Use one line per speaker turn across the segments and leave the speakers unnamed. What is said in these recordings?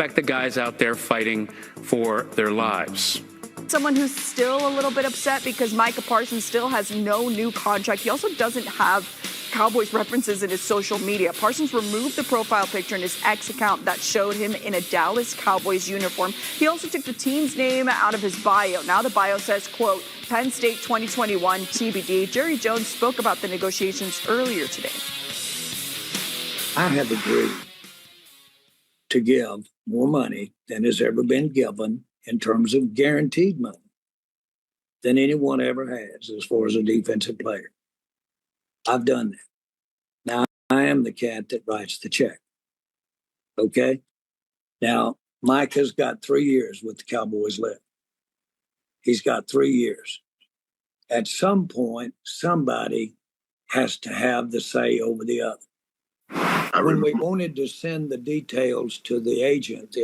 respect the guys out there fighting for their lives.
Someone who's still a little bit upset because Micah Parsons still has no new contract. He also doesn't have Cowboys references in his social media. Parsons removed the profile picture in his X account that showed him in a Dallas Cowboys uniform. He also took the team's name out of his bio. Now the bio says, quote, Penn State 2021 TBD. Jerry Jones spoke about the negotiations earlier today.
I have agreed to give more money than has ever been given in terms of guaranteed money than anyone ever has as far as a defensive player. I've done that. Now, I am the cat that writes the check. Okay? Now, Micah's got 3 years with the Cowboys left. He's got 3 years. At some point, somebody has to have the say over the other. When we wanted to send the details to the agent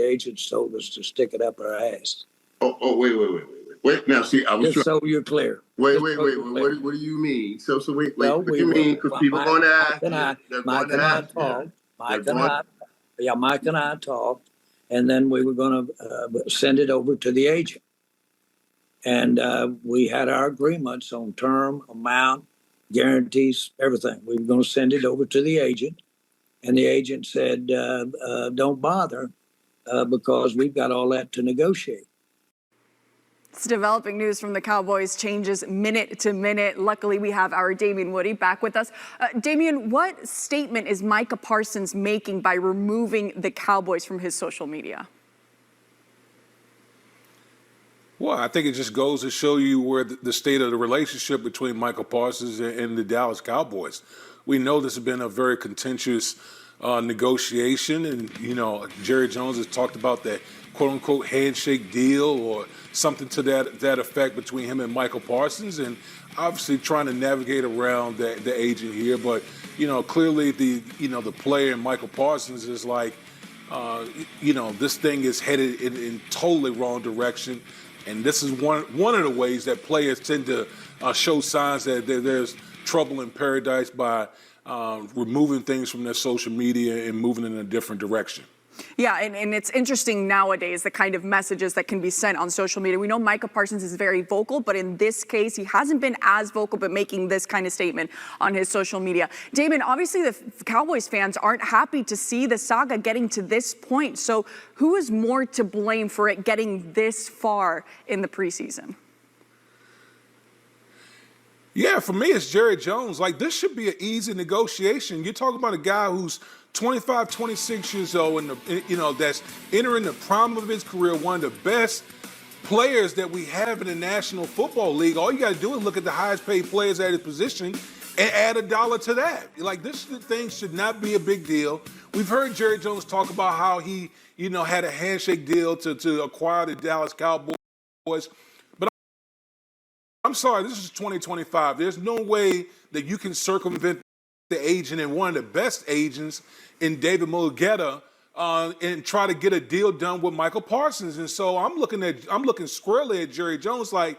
told us to stick it up our ass.
Wait. Now, see, I was
just so you're clear.
Wait. What do you mean? So wait. Well, what do you mean? Because people are going to ask.
Mike and I talked. Mike and I talked, and then we were going to send it over to the agent. And we had our agreements on term, amount, guarantees, everything. We were going to send it over to the agent. And the agent said, don't bother because we've got all that to negotiate.
It's developing news from the Cowboys, changes minute to minute. Luckily, we have our Damien Woody back with us. Damien, what statement is Micah Parsons making by removing the Cowboys from his social media?
Well, I think it just goes to show you where the state of the relationship between Micah Parsons and the Dallas Cowboys. We know this has been a very contentious negotiation, and, Jerry Jones has talked about that quote-unquote handshake deal or something to that effect between him and Micah Parsons, and obviously trying to navigate around the agent here. But, clearly the player in Micah Parsons is like, this thing is headed in totally wrong direction. And this is one of the ways that players tend to show signs that there's trouble in paradise by removing things from their social media and moving in a different direction.
Yeah, and it's interesting nowadays, the kind of messages that can be sent on social media. We know Micah Parsons is very vocal, but in this case, he hasn't been as vocal, but making this kind of statement on his social media. Damon, obviously the Cowboys fans aren't happy to see the saga getting to this point. So who is more to blame for it getting this far in the preseason?
Yeah, for me, it's Jerry Jones. Like, this should be an easy negotiation. You're talking about a guy who's 25, 26 years old, and that's entering the prime of his career, one of the best players that we have in the National Football League. All you got to do is look at the highest paid players at his position and add $1 to that. Like, this thing should not be a big deal. We've heard Jerry Jones talk about how he, had a handshake deal to acquire the Dallas Cowboys. But I'm sorry, this is 2025. There's no way that you can circumvent the agent and one of the best agents in David Mulugeta and try to get a deal done with Micah Parsons. And so I'm looking squarely at Jerry Jones like,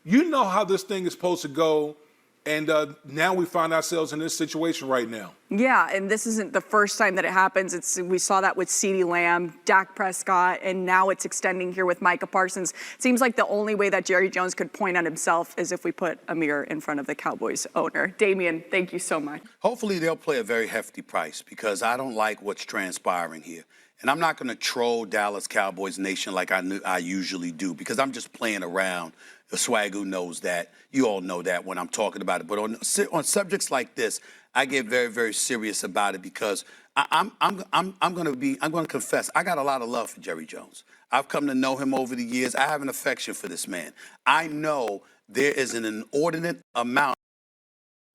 how this thing is supposed to go. And now we find ourselves in this situation right now.
Yeah, and this isn't the first time that it happens. We saw that with CeeDee Lamb, Dak Prescott, and now it's extending here with Micah Parsons. It seems like the only way that Jerry Jones could point at himself is if we put a mirror in front of the Cowboys owner. Damien, thank you so much.
Hopefully they'll play a very hefty price because I don't like what's transpiring here. And I'm not going to troll Dallas Cowboys Nation like I usually do because I'm just playing around. The Swagoo knows that. You all know that when I'm talking about it. But on subjects like this, I get very, very serious about it because I'm going to confess. I got a lot of love for Jerry Jones. I've come to know him over the years. I have an affection for this man. I know there is an inordinate amount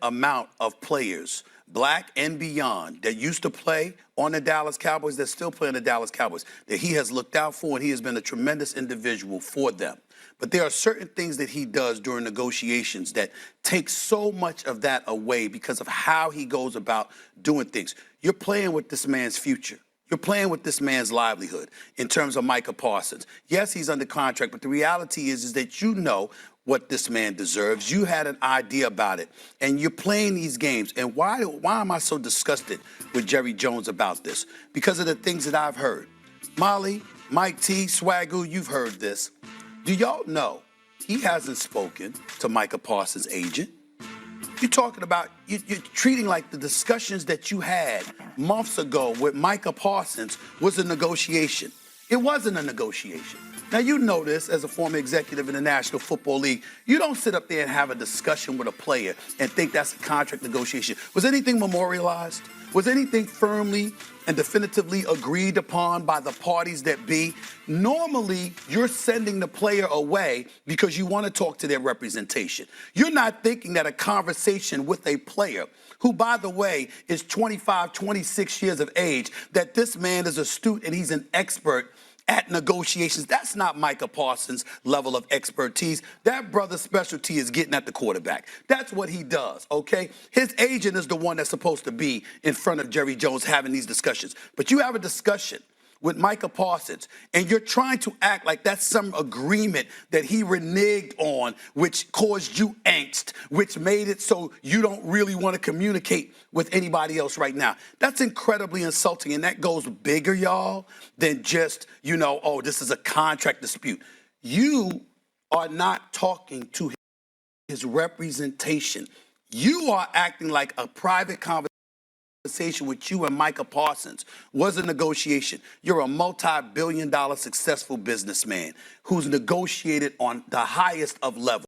of players, black and beyond, that used to play on the Dallas Cowboys, that still play on the Dallas Cowboys, that he has looked out for, and he has been a tremendous individual for them. But there are certain things that he does during negotiations that take so much of that away because of how he goes about doing things. You're playing with this man's future. You're playing with this man's livelihood in terms of Micah Parsons. Yes, he's under contract, but the reality is that you know what this man deserves. You had an idea about it, and you're playing these games. And why am I so disgusted with Jerry Jones about this? Because of the things that I've heard. Molly, Mike T, Swagoo, you've heard this. Do y'all know he hasn't spoken to Micah Parsons' agent? You're talking about, you're treating like the discussions that you had months ago with Micah Parsons was a negotiation. It wasn't a negotiation. Now, you know this as a former executive in the National Football League. You don't sit up there and have a discussion with a player and think that's a contract negotiation. Was anything memorialized? Was anything firmly and definitively agreed upon by the parties that be? Normally, you're sending the player away because you want to talk to their representation. You're not thinking that a conversation with a player who, by the way, is 25, 26 years of age, that this man is astute and he's an expert at negotiations. That's not Micah Parsons' level of expertise. That brother's specialty is getting at the quarterback. That's what he does, okay? His agent is the one that's supposed to be in front of Jerry Jones having these discussions. But you have a discussion with Micah Parsons, and you're trying to act like that's some agreement that he reneged on, which caused you angst, which made it so you don't really want to communicate with anybody else right now. That's incredibly insulting, and that goes bigger, y'all, than just, oh, this is a contract dispute. You are not talking to his representation. You are acting like a private conversation with you and Micah Parsons was a negotiation. You're a multi-billion-dollar successful businessman who's negotiated on the highest of levels.